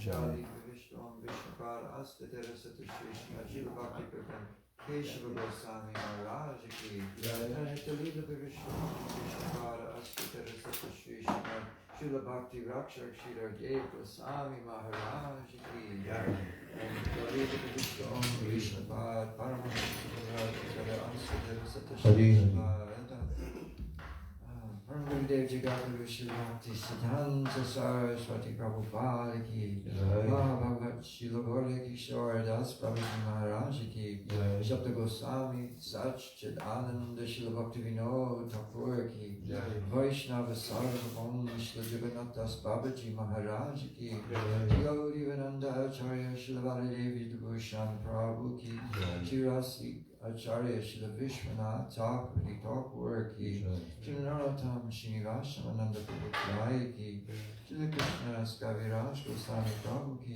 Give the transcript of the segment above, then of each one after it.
Shali Vishnu Vishnupad Astadara Satashvishna Jila Bhakti Pravan Keshava Goswami Maharaj Ki Talila Vishnu Vishnupad Astadara Satashvishna Jila Bhakti Rakshak Shira Dev Goswami Maharaj Ki Talila Vishnu Vishnupad Paramahansa Astadara Satashvishna Gurudev Jagadguru Srimati Siddhanta Saraswati Prabhupada Ki Bhagavat Srila Gaura Kishore Das Prabhupada Maharaj Ki Shabda Goswami Sach Chidananda Srila Bhakti Vinod Thakur Ki Vaishnava Sarvabhaum Srila Jagannath Das Babaji Maharaj Ki Gauri Vinanda Acharya Srila Baladevi Dubhushan Prabhu Ki Chirasi Acharya Srila Vishwanath Thakur Thakur Ki Narottam Srinivasa Ananda Prabhupada Ki Srila Krishna Kaviraj Goswami Prabhu Ki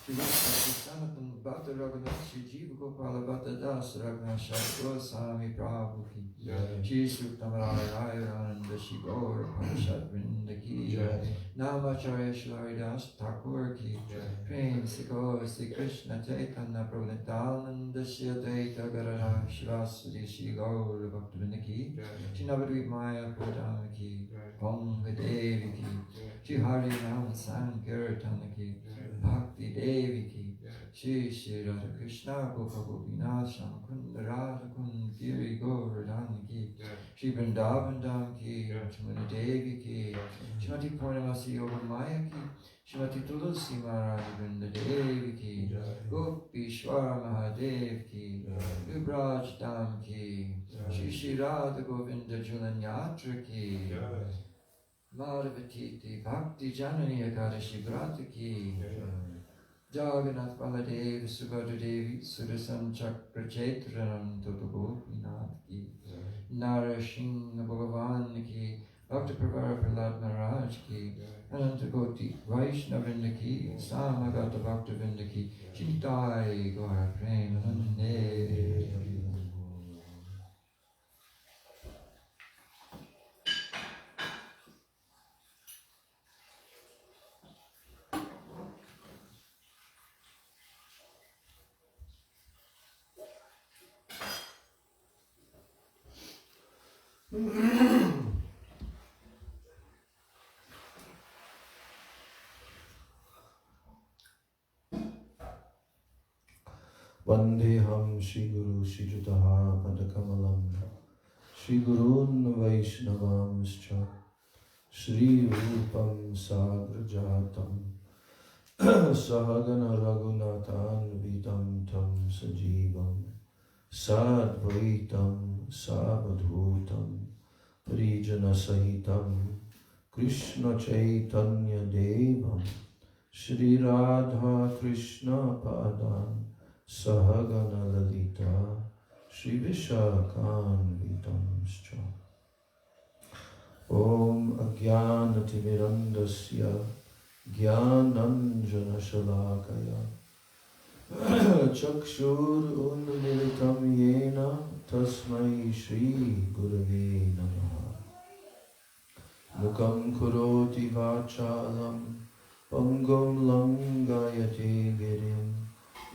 Srila Sanatan Bhatta Raghunath Sri Jiva Gopala Bhatta Das Raghunath Goswami Prabhu Ki Shri Suktamaraya Ananda Shri Gaura Parashad Vrinda Ki Namacharya Shri Haridas Thakur Ki Prem Sikho Sri Krishna Chaitanya Prabhu Nityananda Shri Advaita Gadadhar Shivasadi Shri Gaura Bhaktivinoda Ki Shri Navadvip Maya Pradama Ki Ganga Devi Ki Shri Hari Nam Sankirtana Ki Bhakti Devi Ki Shri Shri Radha Krishna Gopa Gopinath Sham Kunda Radha Kunda Giri Govardhan Ki Shri Vrindavan Dham Ki Lakshmana Devi Ki Shrimati Purnamasi Yoga Maya Ki Shrimati Tulsi Maharaj Vrinda Devi Ki Gopishwar Mahadev Ki Braj Dham Ki Shri Shri Radha Govinda Julan Yatra Ki Madhavatiti Bhakti Janani Akadashi Vrata Ki Jagannath Baladev Subhadra Devi Sudasan Chakra Chaitranam Tota Gopinath Ki Narasingha Bhagavan Ki Bhakta Pravara Prahlad Maharaj Ki Anantagoti Vaishnavrinda Ki Samagata Bhakta Vrinda Ki Chitai Gaura Premanande. Vandeham Shri Guru Shri Jutaha Padakamalam Shri Gurun Vaishnavamscha Shri Rupam Sagrajatam Sahagana Raghunathan Vidam Tam Sajivam Sadvaitam Savadhutam Parijana Sahitam Krishna Chaitanya Devam Shri Radha Krishna Padan Sahagana Lalita Shri Vishakhan Vitamscha Om Ajnanatimirandasya Jnananjana Shalakaya Chakshur Unmilitam Yena Tasmai Shri Gurave Namaha Mukam Kuroti Vachalam Pangam Langayate Girim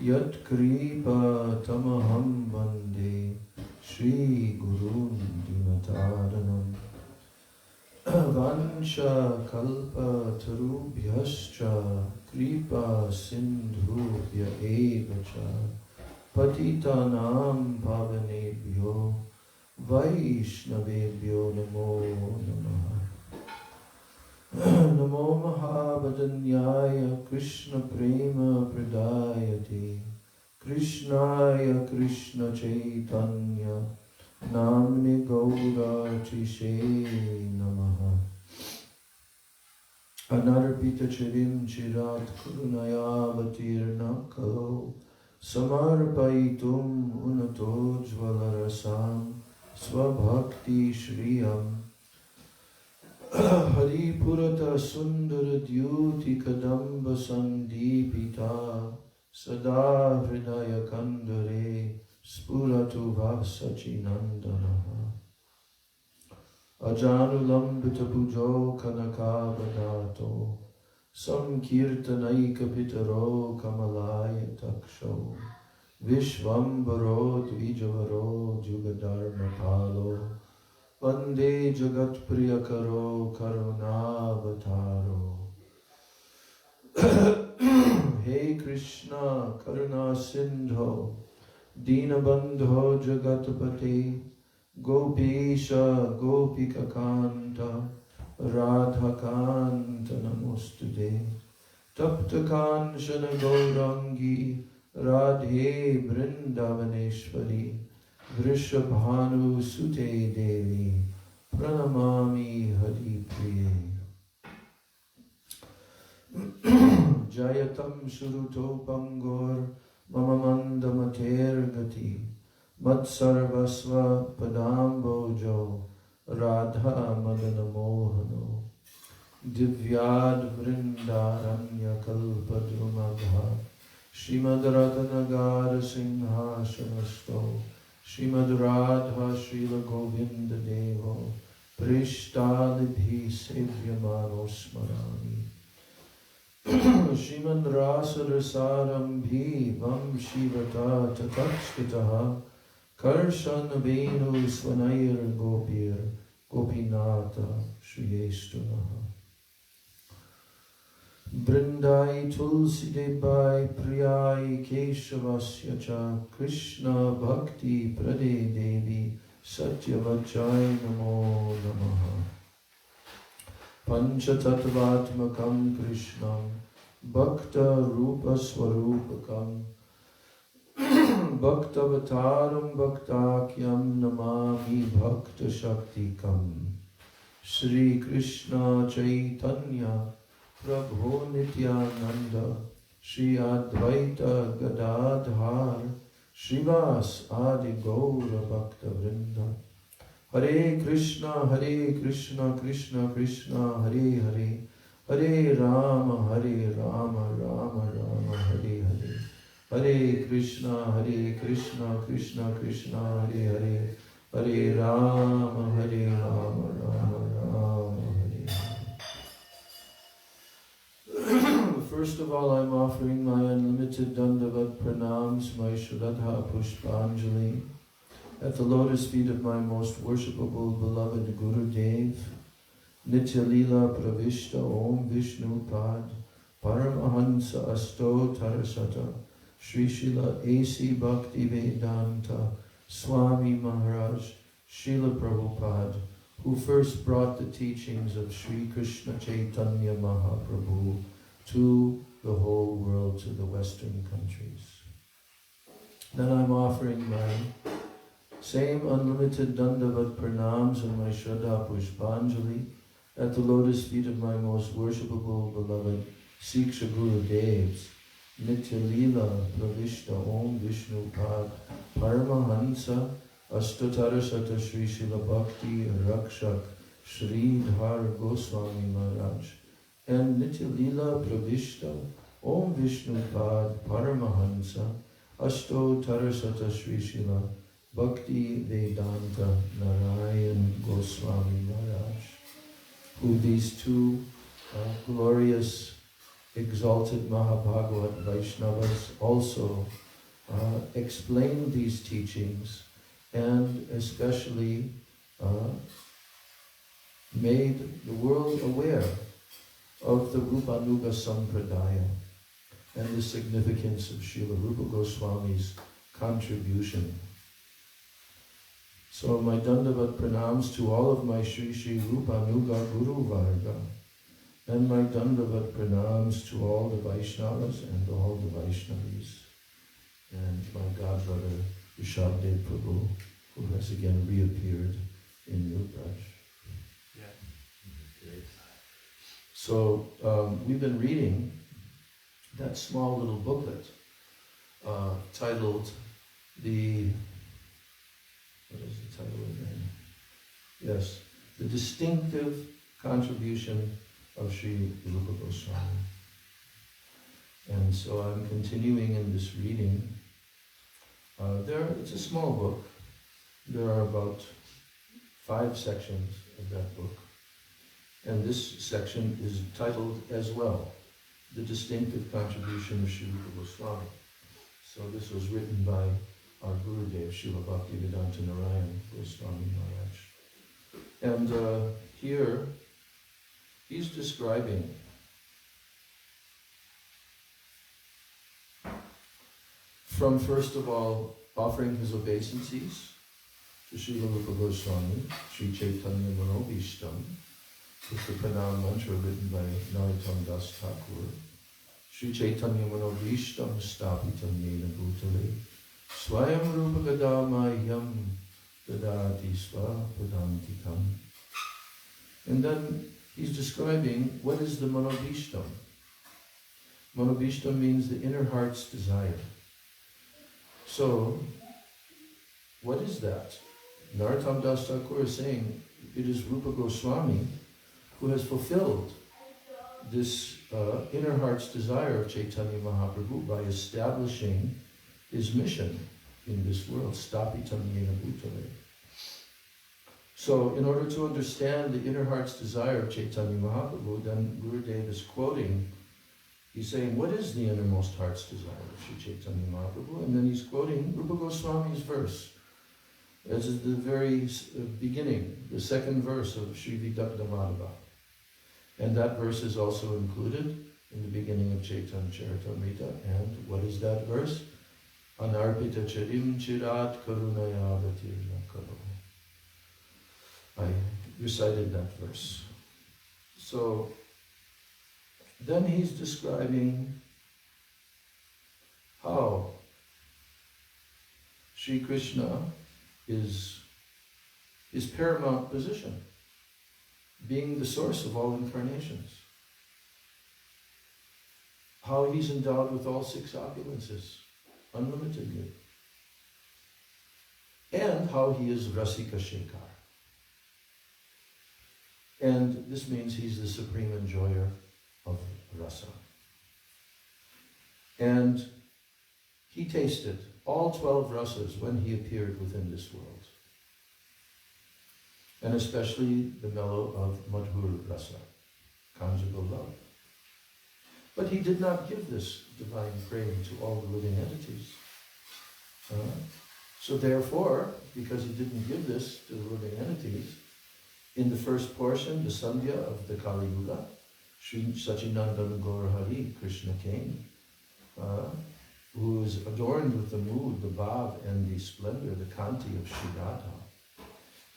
Yat Kripa Tamaham Vande Shri Gurun Dinataranam Vansha Kalpa Tarubhyascha Kripa Sindhubhya Evacha Patitanam Pavanebhyo Vaishnavebhyo Namo Namaha Namo Mahabhadanyaya Krishna Prema Pradayate Krishnaya Krishna Chaitanya Namne Gaura Chishe Namaha Anarpita Chirim Chirat Kurunaya Vatirna Kalo Samarpaitum Unato Jvalarasam Swabhakti Shriyam Haripurata Sundara Dyuti Kadamba Sandipita Sada Hridaya Kandare Spuratu Vasachinandanaha Ajanulambita Pujo Kanakavadato Samkirtanaika pitaro kamalaya taksho Vishvambaro dvijavaro jugadharma palo Vande jagat priyakaro karunavataro Hey Krishna karuna sindho Dinabandho jagatpate Gopesha gopika kanta Radhakanta namostude Tapta kanchana gaurangi Radhe Vrindavaneshwari Vrishabhanu Sute Devi Pranamami Hari Priye Jayatam Suruto Pangor Mamamandamater Gati Matsarvasva Padambojo Radha Madana Mohano Divyad Vrindaranya Kalpadrumadha Srimad Radhanagar Singhasanasto Srimad Radha Srila Govinda Devo Prishtadibhi Sevyamano Smarani Srimad Rasa Rasarambhi Vam Shivata Tatakshkitaha Karshan Venu Svanayar Gopir Gopinata Shriyestunaha Brindai Tulsi Debai Priyai Keshavasya Cha Krishna Bhakti Prade Devi Satyavachai Namo Namaha Panchatattvatmakam Krishnam Bhakta Rupa Swarupakam Bhaktavataram Bhaktakyam Namami Bhakta Shaktikam Shri Krishna Chaitanya Prabhu Nityananda Shri Advaita Gadadhar Shrivas Adi Gaura Bhakta Vrinda Hare Krishna Krishna Krishna Hare Hare Hare Rama Rama Rama Hare Hare Hare Krishna Krishna Krishna Hare Hare Hare Rama Rama Rama Hare Hare. First of all, I'm offering my unlimited Dandavat Pranams, my Shraddha Pushpanjali at the lotus feet of my most worshipable beloved Gurudev, Nitya Lila Pravishta Om Vishnu Pad Paramahansa Asto Tarasata Sri Srila A.C. Bhakti Vedanta Swami Maharaj Srila Prabhupada, who first brought the teachings of Sri Krishna Chaitanya Mahaprabhu to the whole world, to the Western countries. Then I'm offering my same unlimited Dandavat Pranams and my Shraddha Pushpanjali at the lotus feet of my most worshipable beloved Siksha Gurudevs, Nitya Lila Pravishta Om Vishnu Pad Paramahansa Ashtatarasata Sri Srila Bhakti Rakshak Sridhar Goswami Maharaj and Nitya Lila Pravishta Om Vishnu Pad Paramahansa Ashtotarasata Sri Srila Bhakti Vedanta Narayan Goswami Maharaj, who these two glorious exalted Mahabhagavat Vaishnavas also explained these teachings and especially made the world aware of the Rupanuga Sampradaya and the significance of Srila Rupa Goswami's contribution. So my Dandavat Pranams to all of my Sri Sri Rupanuga Guru Varga, and my Dandavat Pranams to all the Vaishnavas and all the Vaishnavis, and my godbrother Rishabdev Prabhu, who has again reappeared in New Braj. Yeah. So we've been reading that small little booklet titled what is the title again? Yes, The Distinctive Contribution of Sri Rupa Goswami. And so I'm continuing in this reading. It's a small book. There are about 5 sections of that book. And this section is titled as well, the distinctive contribution of Srila Goswami. So this was written by our Gurudev, Srila Bhaktivedanta Narayan Goswami Maharaj. And here, he's describing from, first of all, offering his obeisances to Srila Rupa Goswami, Sri Chaitanya Manobhishtam, with the pranam mantra written by Narottam Das Thakur. Sri Chaitanya Manobhishtam Stapitam Yena Bhutale Swayam Rupa Gadamayam Dadati Swapadantikam. And then he's describing what is the Manobhishtam. Manobhishtam means the inner heart's desire. So, what is that? Narottam Das Thakur is saying it is Rupa Goswami who has fulfilled this inner heart's desire of Chaitanya Mahaprabhu by establishing his mission in this world, Stapitam Yena Bhutale. So, in order to understand the inner heart's desire of Chaitanya Mahaprabhu, then Gurudev is quoting, he's saying, what is the innermost heart's desire of Sri Chaitanya Mahaprabhu? And then he's quoting Rupa Goswami's verse. As is the very beginning, the second verse of Sri Vidagdha Madhava. And that verse is also included in the beginning of Chaitanya Charitamrita. And what is that verse? Anarpita charim chirat karunaya vatirna karo. I recited that verse. So, then he's describing how Sri Krishna is his paramount position, being the source of all incarnations. How he's endowed with all six opulences, unlimitedly. And how he is Rasika Shekhar. And this means he's the supreme enjoyer of rasa. And he tasted all 12 rasas when he appeared within this world. And especially the mellow of Madhur rasa, conjugal love. But he did not give this divine prema to all the living entities. So therefore, because he didn't give this to the living entities, in the first portion, the Sandhya of the Kali Yuga, Sri Sachinandana Gaur Hari, Krishna came, who is adorned with the mood, the bhav, and the splendor, the kanti of Sri Radha.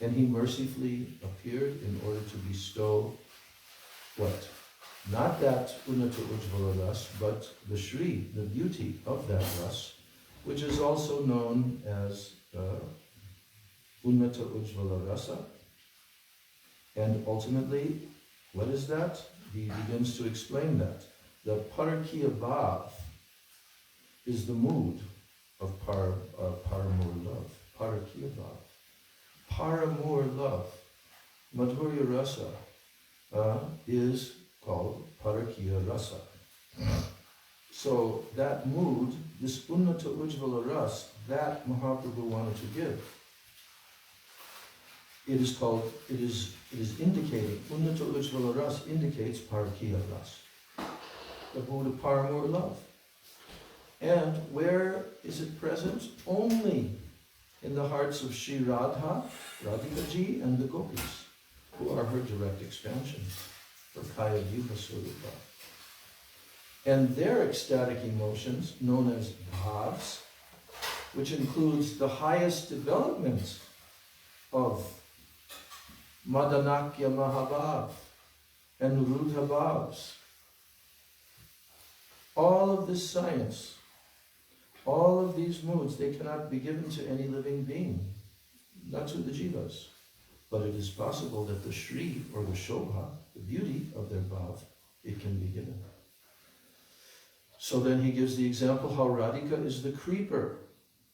And he mercifully appeared in order to bestow what? Not that Unnata Ujjvala Ras, but the Shri, the beauty of that Ras, which is also known as Unnata Ujjvala Rasa. And ultimately, what is that? He begins to explain that. The Parakiya Bhav is the mood of Paramur love. Parakiya Bhav. Paramur love. Madhurya Rasa is called Parakiya Rasa. So that mood, this Unnata Ujjvala Ras, that Mahaprabhu wanted to give. It is indicating, Unnata Ujjvala Ras indicates Parakiya Ras, the mood of Paramur love. And where is it present? Only in the hearts of Sri Radha, Radhika Ji, and the Gopis, who are her direct expansions, her Kaya Yuga Swarupa. And their ecstatic emotions, known as bhavs, which includes the highest development of Madanakya Mahabhav and Rudha Bhavs. All of this science, all of these moods, they cannot be given to any living being, not to the jivas. But it is possible that the Shri, or the Shobha, the beauty of their bhav, it can be given. So then he gives the example how Radhika is the creeper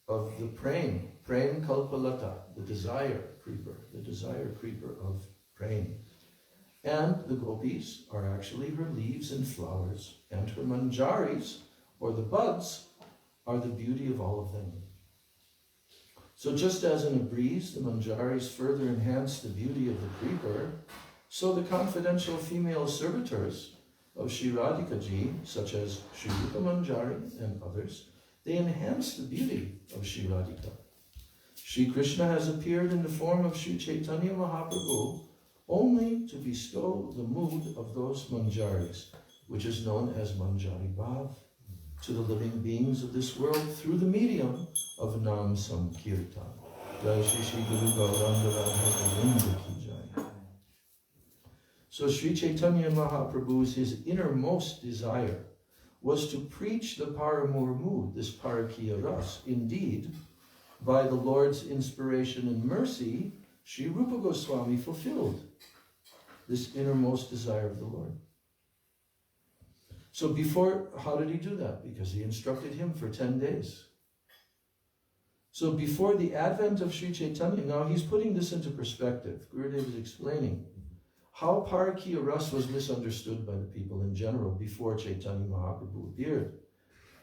of the prem kalpalata, the desire creeper of prem. And the gopis are actually her leaves and flowers, and her manjaris, or the buds, are the beauty of all of them. So just as in a breeze, the manjaris further enhance the beauty of the creeper, so the confidential female servitors of Sri Radhika Ji, such as Sri Rupa Manjari and others, they enhance the beauty of Sri Radhika. Sri Krishna has appeared in the form of Sri Chaitanya Mahaprabhu only to bestow the mood of those manjaris, which is known as Manjari Bhav, to the living beings of this world through the medium of Nam Sankirtan. Jai Shri Shri Guru Gauranga Radha Govinda Ki Jai. So Sri Chaitanya Mahaprabhu's, his innermost desire was to preach the Paramur mood, this Parakiya Ras. Indeed, by the Lord's inspiration and mercy, Sri Rupa Goswami fulfilled this innermost desire of the Lord. So before, how did he do that? Because he instructed him for 10 days. So before the advent of Sri Chaitanya, now he's putting this into perspective. Gurudev is explaining how Parakiya Ras was misunderstood by the people in general before Chaitanya Mahaprabhu appeared.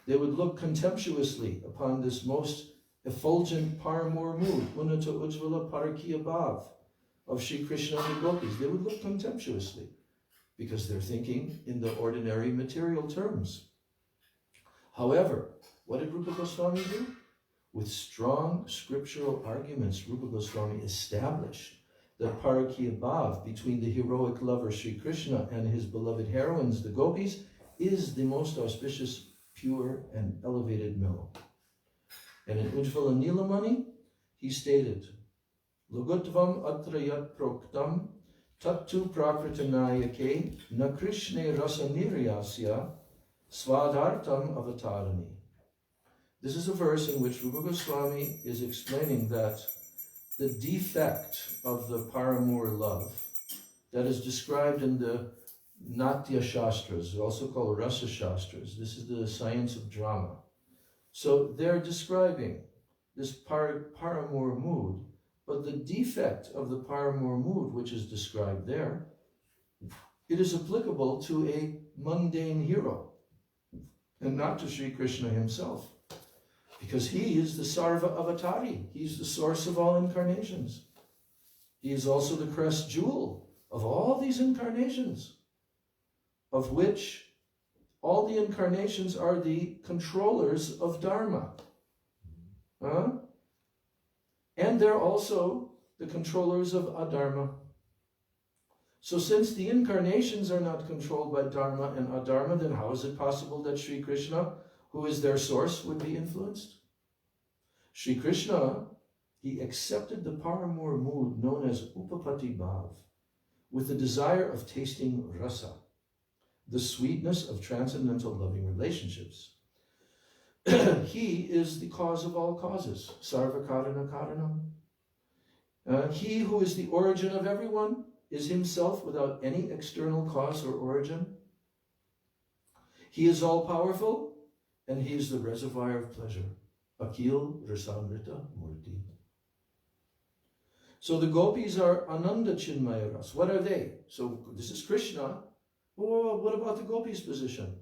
They would look contemptuously upon this most effulgent Paramur mood, Unata Ujjvala Parakiya Bhav of Sri Krishna and the Gopis. They would look contemptuously because they're thinking in the ordinary material terms. However, what did Rupa Goswami do? With strong scriptural arguments, Rupa Goswami established that Parakiya Bhav between the heroic lover Sri Krishna and his beloved heroines, the Gopis, is the most auspicious, pure, and elevated mellow. And in Ujjvala Nilamani, he stated, Lugutvam atrayat proktam tattu prakratanayake na krishne rasa niryasya svadartam avatarani. This is a verse in which Rupa Goswami is explaining that the defect of the Paramur love that is described in the Natya Shastras, also called Rasa Shastras. This is the science of drama. So they're describing this Paramur mood, but the defect of the Paramur mood, which is described there, it is applicable to a mundane hero and not to Sri Krishna himself. Because he is the Sarva Avatari. He's the source of all incarnations. He is also the crest jewel of all these incarnations, of which all the incarnations are the controllers of Dharma. And they're also the controllers of Adharma. So since the incarnations are not controlled by Dharma and Adharma, then how is it possible that Sri Krishna, who is their source, would be influenced? Sri Krishna, he accepted the Paramur mood known as Upapati Bhav with the desire of tasting rasa, the sweetness of transcendental loving relationships. He is the cause of all causes, Sarva Karana Karanam. He who is the origin of everyone is himself without any external cause or origin. He is all-powerful, and he is the reservoir of pleasure. Akil Rasamrita Murti. So the gopis are Ananda Chinmaya Ras. What are they? So this is Krishna. Well, what about the gopis' position?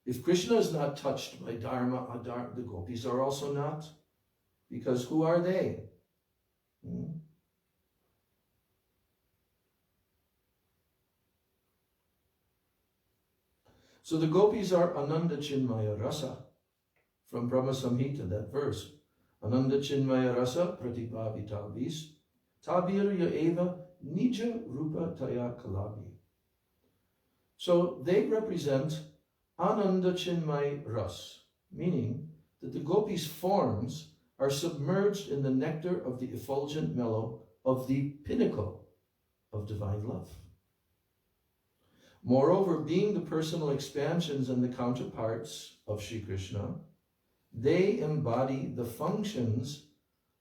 If Krishna is not touched by Dharma, Adharma, the gopis are also not. Because who are they? So the gopis are Ananda Chinmaya Rasa. From Brahma Samhita, that verse. Ananda Chinmaya Rasa Pratibhavitabis Tabirya Eva Nija Rupa Taya Kalabi. So they represent Ananda Chinmay Ras, meaning that the gopis' forms are submerged in the nectar of the effulgent mellow of the pinnacle of divine love. Moreover, being the personal expansions and the counterparts of Sri Krishna, they embody the functions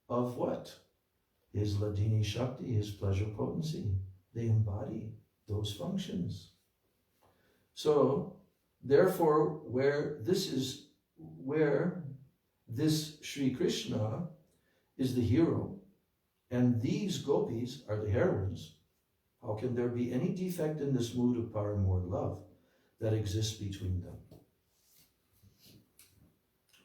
of what? His Ladini Shakti, his pleasure potency. They embody those functions. So, therefore, where this Sri Krishna is the hero, and these gopis are the heroines, how can there be any defect in this mood of Paramur love that exists between them?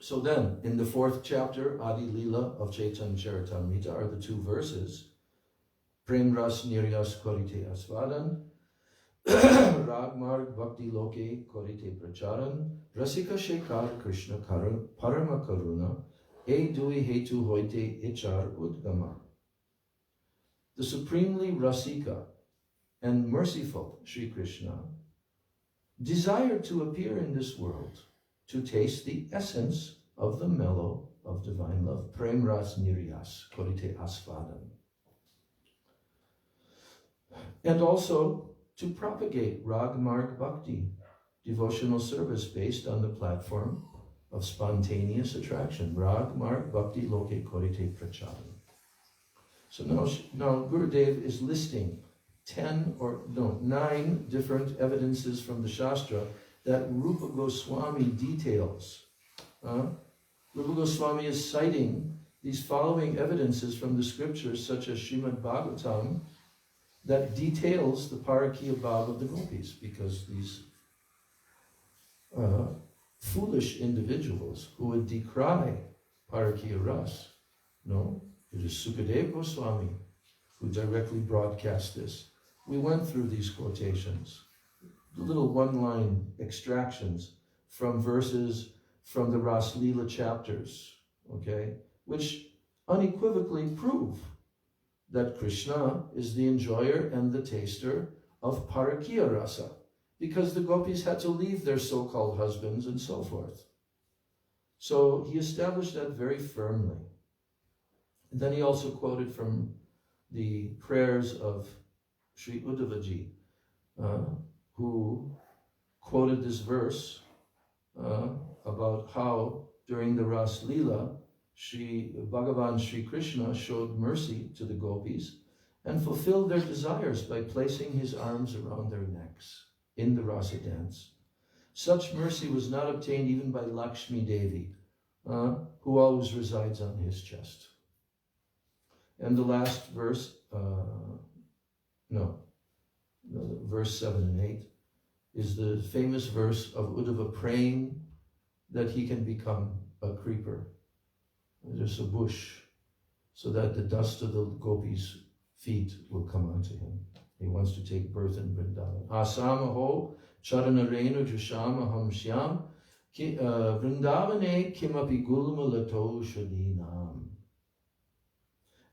So then, in the 4th chapter, Adi Lila of Chaitanya Charitamrita, are the 2 verses, Prem Ras Niryas Korite Asvadan, Rag Marg Bhakti Loke Korite Pracharan Rasika Shekhar Krishna Parama Karuna E Dui Hetu Hoite Ichar Udgama. The supremely Rasika and merciful Sri Krishna desired to appear in this world to taste the essence of the mellow of divine love. Prem Ras Niryas Korite Asvadan. And also to propagate Rag Marg Bhakti, devotional service based on the platform of spontaneous attraction. Rag Marg Bhakti Loke Korite Pracharan. So now Gurudev is listing 9 different evidences from the Shastra that Rupa Goswami details. Rupa Goswami is citing these following evidences from the scriptures, such as Srimad Bhagavatam, that details the Parakiya Bhav of the gopis, because these foolish individuals who would decry Parakiya Ras, it is Sukadev Goswami who directly broadcast this. We went through these quotations, little one-line extractions from verses from the Ras Leela chapters, which unequivocally prove that Krishna is the enjoyer and the taster of Parakiya Rasa, because the gopis had to leave their so-called husbands and so forth. So he established that very firmly. And then he also quoted from the prayers of Sri Uddhavaji, who quoted this verse about how during the Ras Leela, Bhagavan Sri Krishna showed mercy to the gopis and fulfilled their desires by placing his arms around their necks in the Rasa dance. Such mercy was not obtained even by Lakshmi Devi, who always resides on his chest. And the last verse, verse 7 and 8, is the famous verse of Uddhava praying that he can become a creeper, just a bush, so that the dust of the gopis' feet will come onto him. He wants to take birth in Vrindavan. Asama ho charanarenu jushama ham shyam Vrindavane kimapi gulma lato shadinam.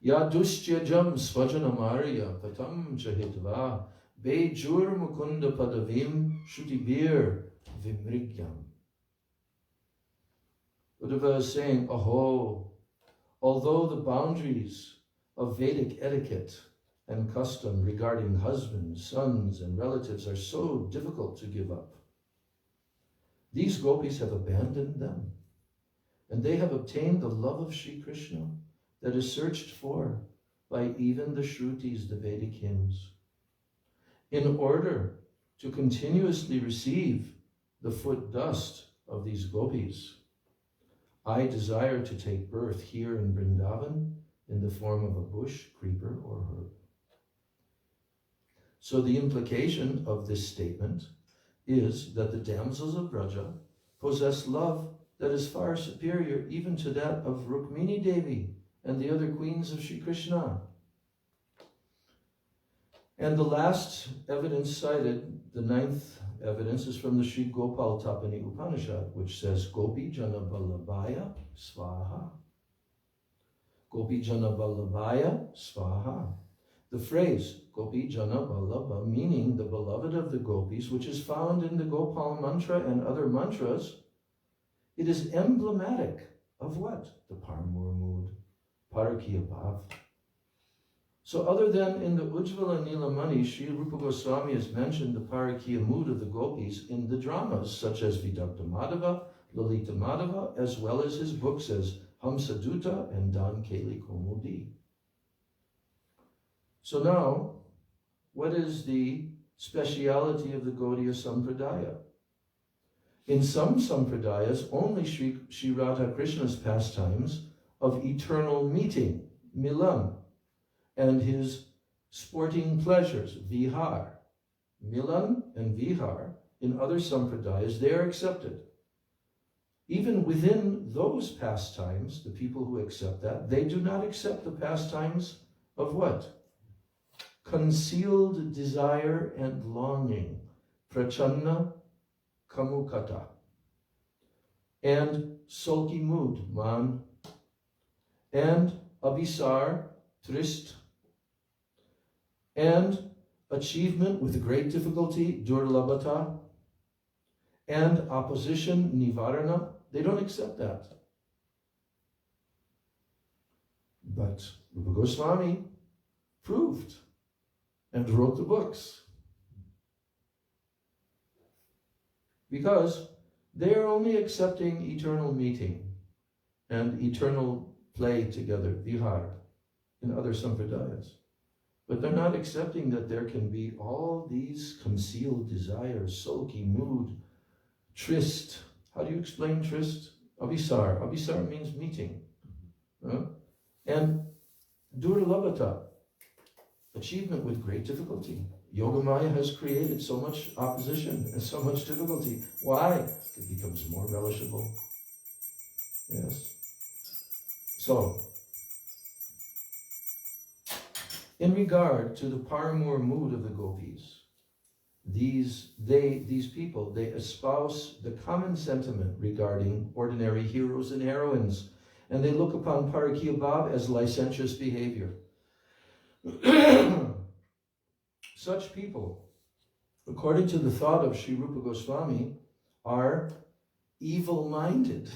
Yadustyajam svajanamarya patam chahitva bejur mukunda padavim shutibir vimrigyam. Uddhava is saying, although the boundaries of Vedic etiquette and custom regarding husbands, sons, and relatives are so difficult to give up, these gopis have abandoned them, and they have obtained the love of Sri Krishna that is searched for by even the Shrutis, the Vedic hymns. In order to continuously receive the foot dust of these gopis, I desire to take birth here in Vrindavan in the form of a bush, creeper, or herb. So the implication of this statement is that the damsels of Braja possess love that is far superior even to that of Rukmini Devi and the other queens of Sri Krishna. And the last evidence cited, the 9th evidence, is from the Sri Gopal Tapani Upanishad, which says, Gopi Jana Vallabhaya Svaha. Gopi Jana Vallabhaya Svaha. The phrase Gopi Jana Vallabha, meaning the beloved of the gopis, which is found in the Gopal mantra and other mantras, it is emblematic of what? The Parmur mood, Parakiya Bhav. So other than in the Ujjvala Nilamani, Sri Rupa Goswami has mentioned the Parakiya mood of the gopis in the dramas, such as Vidagdha Madhava, Lalita Madhava, as well as his books as Hamsaduta and Dan Keli Komudi. So now, what is the speciality of the Gaudiya Sampradaya? In some Sampradayas, only Sri Radha Krishna's pastimes of eternal meeting, Milan, and his sporting pleasures, Vihar. Milan and Vihar, in other Sampradayas, they are accepted. Even within those pastimes, the people who accept that, they do not accept the pastimes of what? concealed desire and longing, prachanna kamukata, and sulky mood, man, and abhisar, trist, and achievement with great difficulty, durlabhata, and opposition, nivarana. They don't accept that. But Rupa Goswami proved and wrote the books. Because they are only accepting eternal meeting and eternal play together, vihara, in other sampradayas. But they're not accepting that there can be all these concealed desires, sulky mood, trist. How do you explain trist? Abhisar. Abhisar means meeting. And durlabhata, achievement with great difficulty. Yogamaya has created so much opposition and so much difficulty. Why? It becomes more relishable. Yes. So, in regard to the paramour mood of the gopis, these people, they espouse the common sentiment regarding ordinary heroes and heroines, and they look upon Parakya Bhav as licentious behavior. Such people, according to the thought of Sri Rupa Goswami, are evil-minded.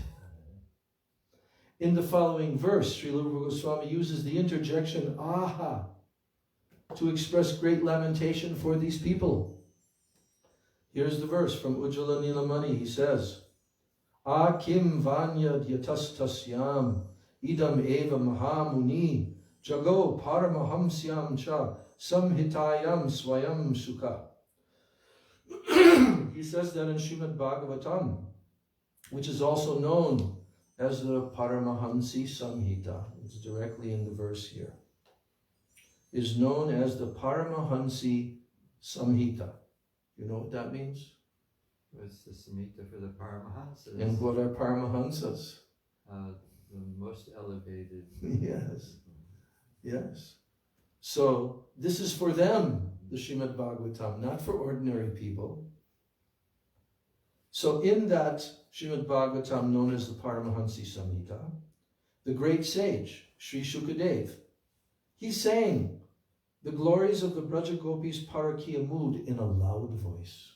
In the following verse, Sri Rupa Goswami uses the interjection aha to express great lamentation for these people. Here's the verse from Ujjvala Nilamani. He says, Kim vanya dhyatastasyam idam eva mahamuni jago paramahamsyam cha samhitayam swayam sukha. He says that in Srimad Bhagavatam, which is also known as the Paramahansi Samhita. It's directly in the verse here. Is known as the Paramahansi Samhita. You know what that means? It's the Samhita for the Paramahansas. And what are Paramahansas? The most elevated. Yes. Yes. So this is for them, the Srimad Bhagavatam, not for ordinary people. So in that Srimad Bhagavatam known as the Paramahansi Samhita, the great sage, Sri Shukadev, he's saying the glories of the Braja Gopis Parakya mood in a loud voice.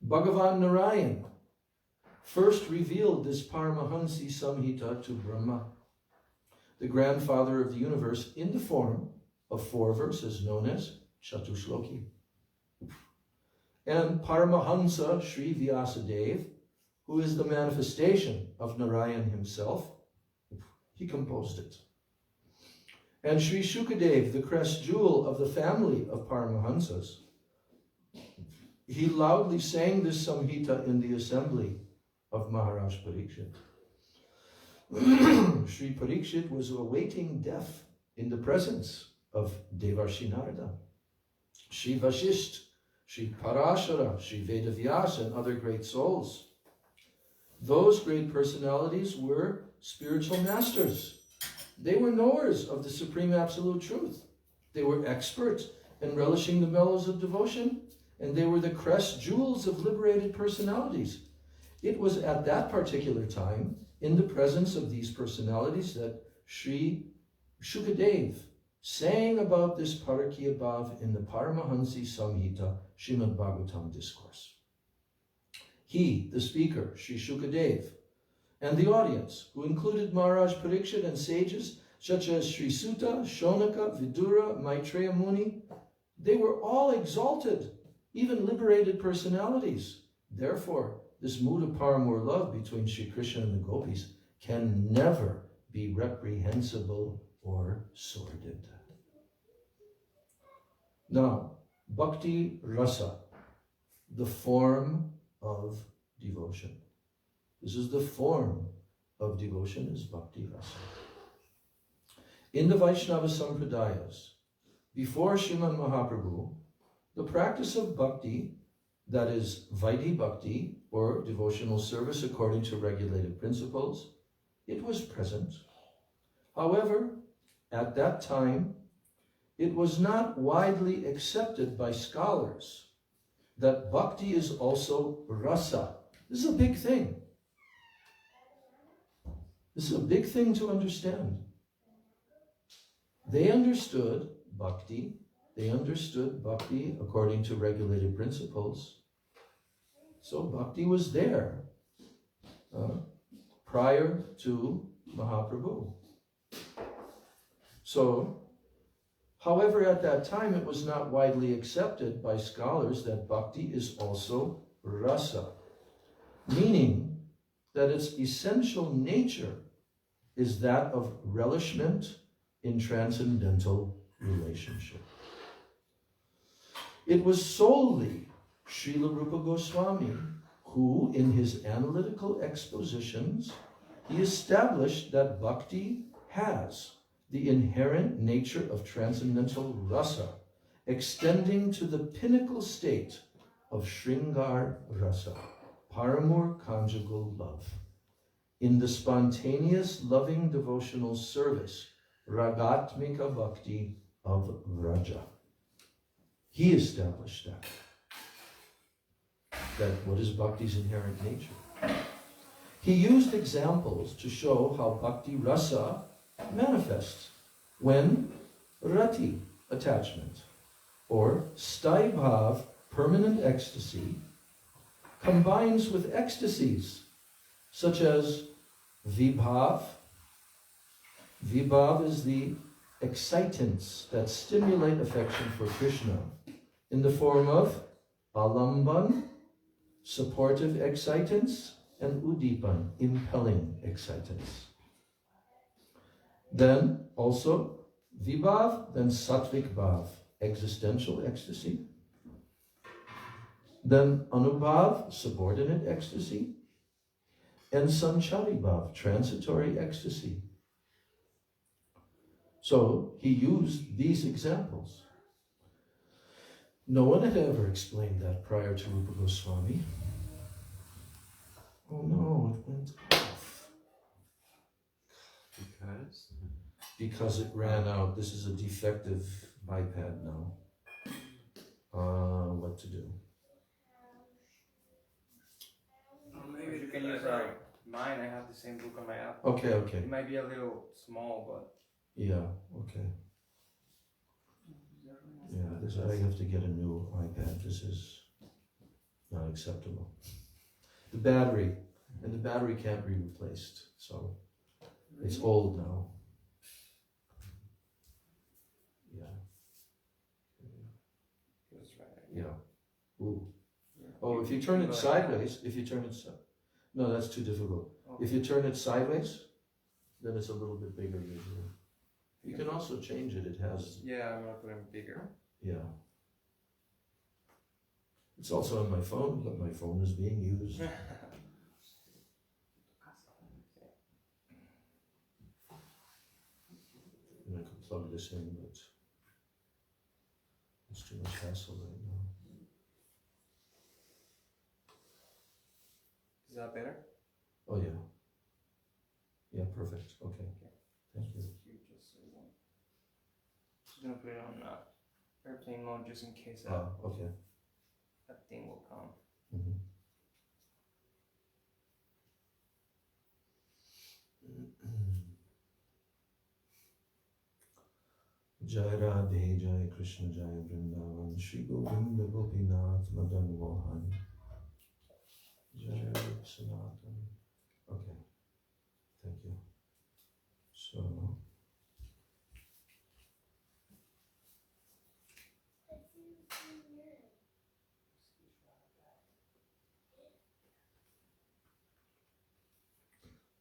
Bhagavan Narayan first revealed this Paramahansi Samhita to Brahma, the grandfather of the universe, in the form of 4 verses known as Chatushloki. And Paramahansa Sri Vyasadeva, who is the manifestation of Narayan himself, he composed it. And Sri Shukadev, the crest jewel of the family of Paramahansas, he loudly sang this Samhita in the assembly of Maharaj Parikshit. Sri Parikshit was awaiting death in the presence of Devarshi Narada, Sri Vashisht, Sri Parashara, Sri Vedavyasa, and other great souls. Those great personalities were spiritual masters. They were knowers of the Supreme Absolute Truth. They were experts in relishing the mellows of devotion, and they were the crest jewels of liberated personalities. It was at that particular time, in the presence of these personalities, that Sri Shukadev sang about this Parakya Bhav in the Paramahansi Samhita Srimad Bhagavatam discourse. He, the speaker, Sri Shukadev, and the audience, who included Maharaj Parikshit and sages such as Sri Suta, Shonaka, Vidura, Maitreya Muni, they were all exalted, even liberated personalities. Therefore, this mood of paramour love between Sri Krishna and the gopis can never be reprehensible or sordid. Now, bhakti rasa, the form of devotion. This is the form of devotion, is bhakti rasa. In the Vaishnava Sampradayas, before Sriman Mahaprabhu, the practice of bhakti, that is Vaidhi bhakti, or devotional service according to regulated principles, it was present. However, at that time, it was not widely accepted by scholars that bhakti is also rasa. This is a big thing. This is a big thing to understand. They understood bhakti according to regulated principles. So bhakti was there prior to Mahaprabhu. So, however, at that time it was not widely accepted by scholars that bhakti is also rasa, meaning that its essential nature is that of relishment in transcendental relationship. It was solely Srila Rupa Goswami who, in his analytical expositions, he established that bhakti has the inherent nature of transcendental rasa, extending to the pinnacle state of Shringar rasa, paramour conjugal love, in the spontaneous loving devotional service, ragatmika bhakti of Vraja. He established that what is bhakti's inherent nature. He used examples to show how bhakti rasa manifests when rati, attachment, or sthai bhav, permanent ecstasy, combines with ecstasies such as vibhav. Vibhav is the excitants that stimulate affection for Krishna in the form of alamban, supportive excitants, and udipan, impelling excitants. Then also vibhav, then sattvic bhav, existential ecstasy. Then anubhav, subordinate ecstasy. And sanchari bhav, transitory ecstasy. So he used these examples. No one had ever explained that prior to Rupa Goswami. Oh no, it went off. Because it ran out. This is a defective iPad now. What to do? Maybe you can use mine. I have the same book on my app. Okay. It might be a little small, but... Yeah, okay. Yeah, I have to get a new iPad. This is not acceptable. The battery can't be replaced, so it's old now. Yeah. Ooh. Oh, if you turn it sideways, no, that's too difficult. Okay. If you turn it sideways, then it's a little bit bigger usually. You can also change it. It has... Yeah, I'm gonna put it bigger. Yeah. It's also on my phone, but my phone is being used. And I can plug this in, but it's too much hassle right now. Is that better? Oh yeah. Yeah, perfect. Okay. Thank you. Just gonna put it on airplane mode just in case Okay. that thing will come. Mm-hmm. Jai Radhe, Jai Krishna, Jai Vrindavan, Shri Govinda Gopinath Madan Mohan, Jai Rup Sanatan. Okay, thank you. So,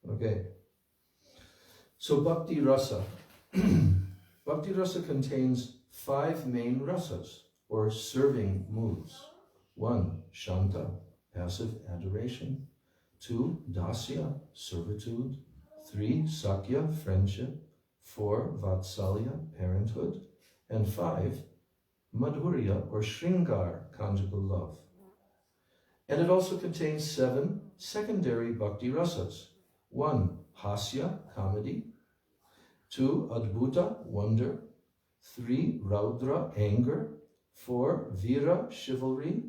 okay. So Bhakti Rasa. Bhakti Rasa contains 5 main rasas, or serving moods. 1. Shanta, passive adoration. 2. Dasya, servitude. 3. Sakya, friendship. 4. Vatsalya, parenthood. And 5. Madhurya, or Shringar, conjugal love. And it also contains 7 secondary Bhakti Rasas. 1. Hasya, comedy. 2. Adbhuta, wonder. 3. Raudra, anger. 4. Vira, chivalry.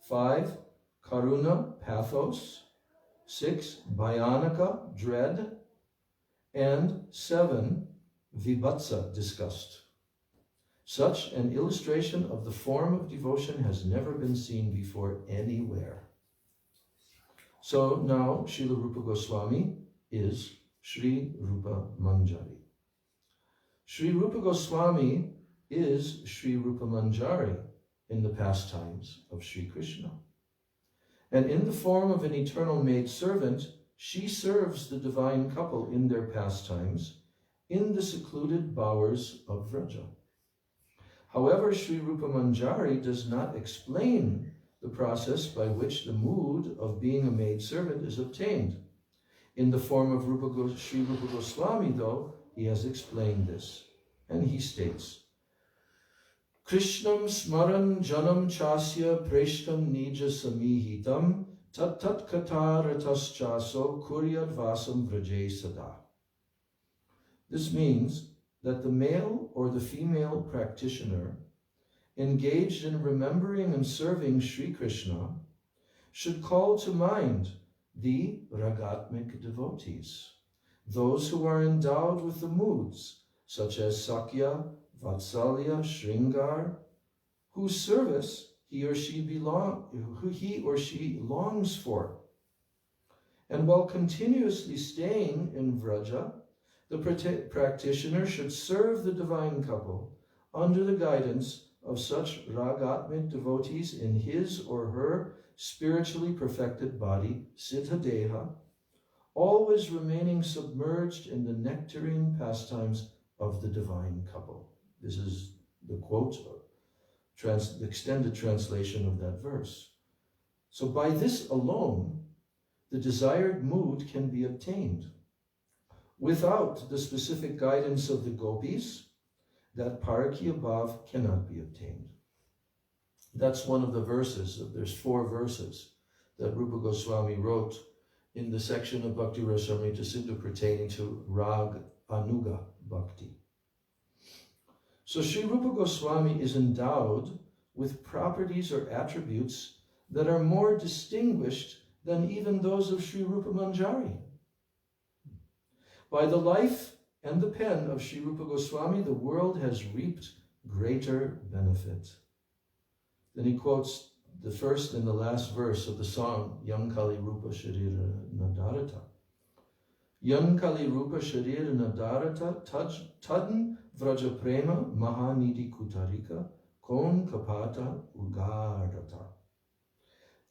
5. Karuna, pathos. 6. Bhayanaka, dread. And 7. Vibhatsa, disgust. Such an illustration of the form of devotion has never been seen before anywhere. So now Srila Rupa Goswami is Sri Rupa Manjari. Sri Rupa Goswami is Sri Rupa Manjari in the pastimes of Sri Krishna. And in the form of an eternal maidservant, she serves the divine couple in their pastimes in the secluded bowers of Vraja. However, Sri Rupa Manjari does not explain the process by which the mood of being a maidservant is obtained. In the form of Sri Rupa Goswami, though, he has explained this. And he states, Krishnam smaran janam chasya preshtam nija samihitam tat tat kataratas chaso kuryad vasam vraje sada. This means that the male or the female practitioner engaged in remembering and serving Sri Krishna should call to mind the ragatmic devotees, those who are endowed with the moods such as Sakya, Vatsalya, Shringar, whose service he or she longs for. And while continuously staying in Vraja, the practitioner should serve the divine couple under the guidance of such ragatmic devotees in his or her spiritually perfected body, Siddhadeha, always remaining submerged in the nectarine pastimes of the divine couple. This is the quote, the extended translation of that verse. So by this alone, the desired mood can be obtained. Without the specific guidance of the gopis, that parakya bhav cannot be obtained. That's one of the verses. There's 4 verses that Rupa Goswami wrote in the section of Bhakti Rasamrita Sindhu pertaining to Rag Anuga Bhakti. So Sri Rupa Goswami is endowed with properties or attributes that are more distinguished than even those of Sri Rupa Manjari. By the life and the pen of Sri Rupa Goswami, the world has reaped greater benefit. Then he quotes the first and the last verse of the song, Yankali Rupa Sharira Nadarata. Yankali Rupa Sharira Nadarata Tadan Vraja Prema Mahanidhi Kutarika Kon Kapata Ugarata.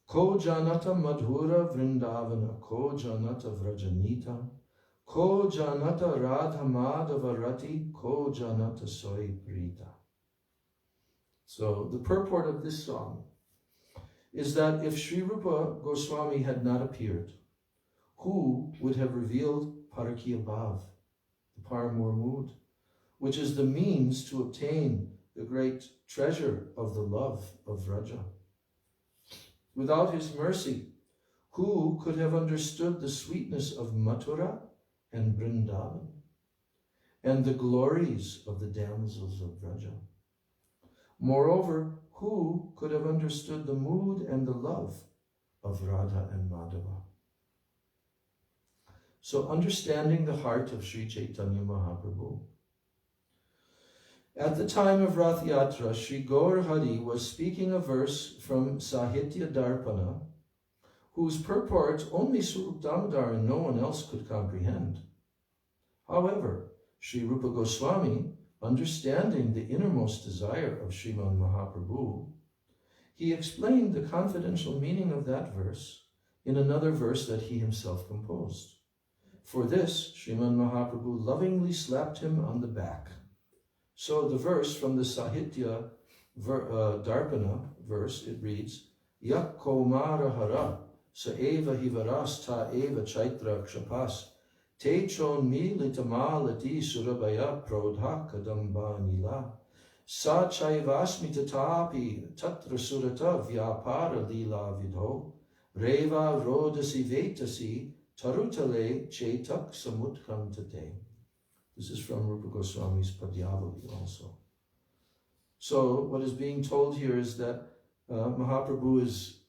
Ko Janata Madhura Vrindavana Ko Janata Vrajanita Ko Janata Radha Madhava Rati Ko Janata Soy Prita. So the purport of this song is that if Sri Rupa Goswami had not appeared, who would have revealed Parakya Bhav, the Paramore mood, which is the means to obtain the great treasure of the love of Vraja? Without his mercy, who could have understood the sweetness of Mathura and Vrindavan and the glories of the damsels of Vraja? Moreover, who could have understood the mood and the love of Radha and Madhava? So understanding the heart of Sri Chaitanya Mahaprabhu. At the time of Rath Yatra, Sri Gaur Hari was speaking a verse from Sahitya Darpana, whose purport only Swarup Damodar and no one else could comprehend. However, Sri Rupa Goswami, understanding the innermost desire of Sriman Mahaprabhu, he explained the confidential meaning of that verse in another verse that he himself composed. For this, Sriman Mahaprabhu lovingly slapped him on the back. So the verse from the Sahitya Darpana verse, it reads, Yak Komara Hara Sa Eva Hivaras Ta Eva Chaitra Kshapas Te Chon Mi Litamalati Surabaya Prodha Kadamba Nila Sa Chaivasmi Tatapi Tatra Surata Vyapara Lila Vidho Reva Rodasi Vetasi Tarutale Chetak Samutkantate. This is from Rupa Goswami's Padyavali also. So what is being told here is that Mahaprabhu is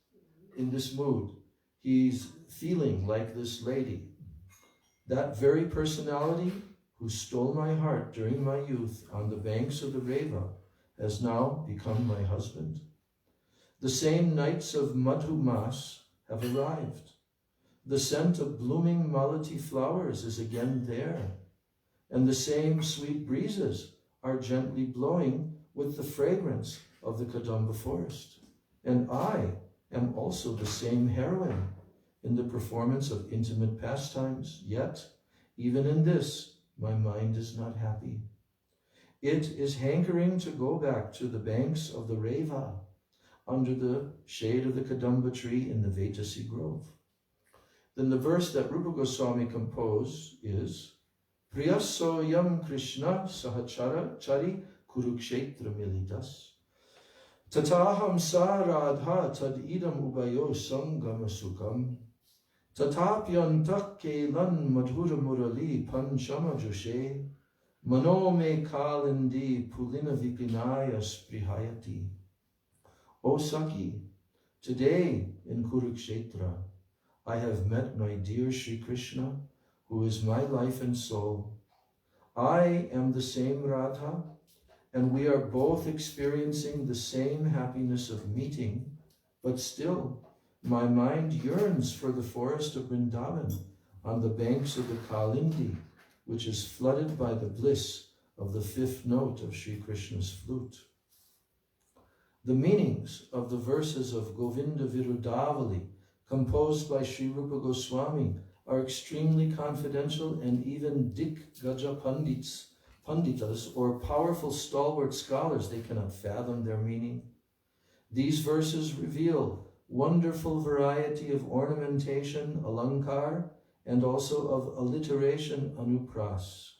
in this mood. He's feeling like this lady. That very personality who stole my heart during my youth on the banks of the Reva has now become my husband. The same nights of Madhu Mas have arrived. The scent of blooming malati flowers is again there, and the same sweet breezes are gently blowing with the fragrance of the Kadamba forest. And I am also the same heroine in the performance of intimate pastimes, yet, even in this, my mind is not happy. It is hankering to go back to the banks of the Reva, under the shade of the Kadamba tree in the Vetasi grove. Then the verse that Rupa Goswami composed is Priyasoyam Krishna Sahachara Chari Kurukshetra Militas Tataham Sa Radha Tad Idam Ubayo Sangama Sukam Tatapyantak Kelan Madhura Murali Panchama Joshe Manome Kalindi Pulina Vipinaya Sprihayati. O Saki, today in Kurukshetra, I have met my dear Sri Krishna, who is my life and soul. I am the same Radha, and we are both experiencing the same happiness of meeting, but still, my mind yearns for the forest of Vrindavan on the banks of the Kalindi, which is flooded by the bliss of the fifth note of Sri Krishna's flute. The meanings of the verses of Govinda Virudavali composed by Sri Rupa Goswami are extremely confidential, and even Gaja Panditas, or powerful stalwart scholars, they cannot fathom their meaning. These verses reveal wonderful variety of ornamentation, alankar, and also of alliteration, anupras.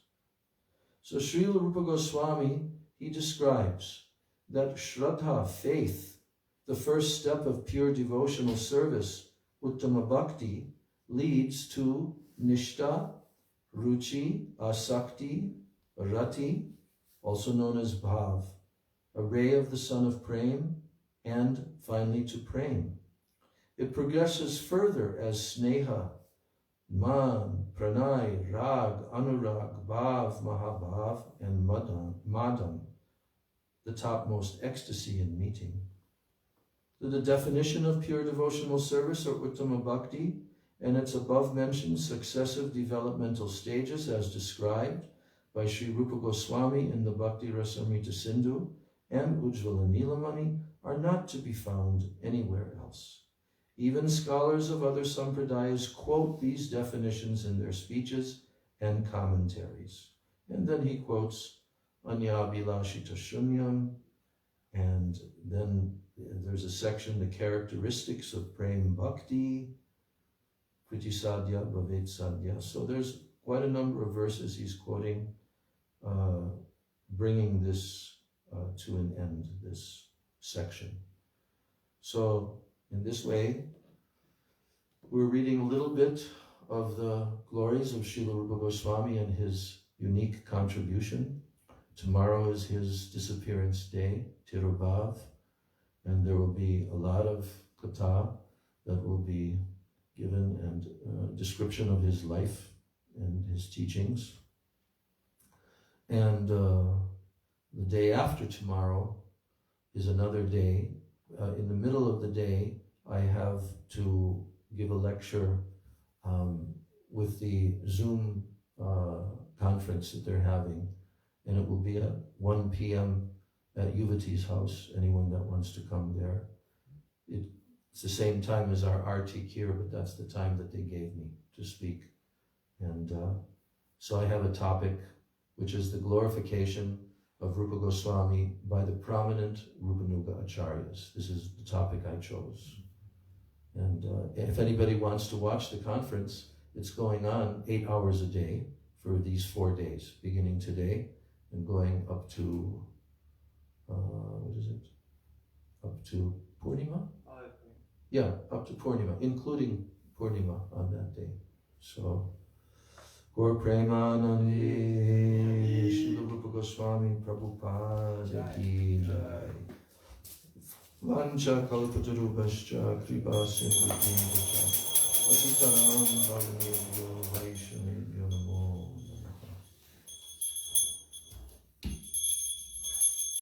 So Srila Rupa Goswami, he describes that Shraddha, faith, the first step of pure devotional service, Uttama Bhakti, leads to Nishta, Ruchi, Asakti, Rati, also known as Bhav, a ray of the sun of Prem, and finally to Prem. It progresses further as Sneha, Man, Pranay, Rag, Anurag, Bhav, Mahabhav, and Madam, the topmost ecstasy in meeting. So the definition of pure devotional service, or Uttama Bhakti, and its above-mentioned successive developmental stages as described by Sri Rupa Goswami in the Bhakti Rasamrita Sindhu and Ujjvala Nilamani, are not to be found anywhere else. Even scholars of other sampradayas quote these definitions in their speeches and commentaries. And then he quotes Anya Bilashita Shunyam, and then there's a section, the characteristics of Prem Bhakti, Priti Sadhya, Bhavet Sadhya. So there's quite a number of verses he's quoting, bringing this to an end, this section. So in this way, we're reading a little bit of the glories of Srila Rupa Goswami and his unique contribution. Tomorrow is his disappearance day, Tirubhav, and there will be a lot of Katha that will be given, and description of his life and his teachings. And the day after tomorrow is another day. In the middle of the day, I have to give a lecture with the Zoom conference that they're having, and it will be at 1 p.m. at Yuvati's house, anyone that wants to come there. It's the same time as our Artik here, but that's the time that they gave me to speak. And so I have a topic, which is the glorification of Rupa Goswami by the prominent Rupanuga Acharyas. This is the topic I chose. And if anybody wants to watch the conference, it's going on 8 hours a day for these 4 days, beginning today and going up to, up to Purnima? Yeah, up to Purnima, including Purnima on that day. So Gaur Premanande, Srila Rupa Goswami Prabhupada Ki Jai. Vancha Kalpatarubhascha Kripa Sindhu Patitanam Bhavani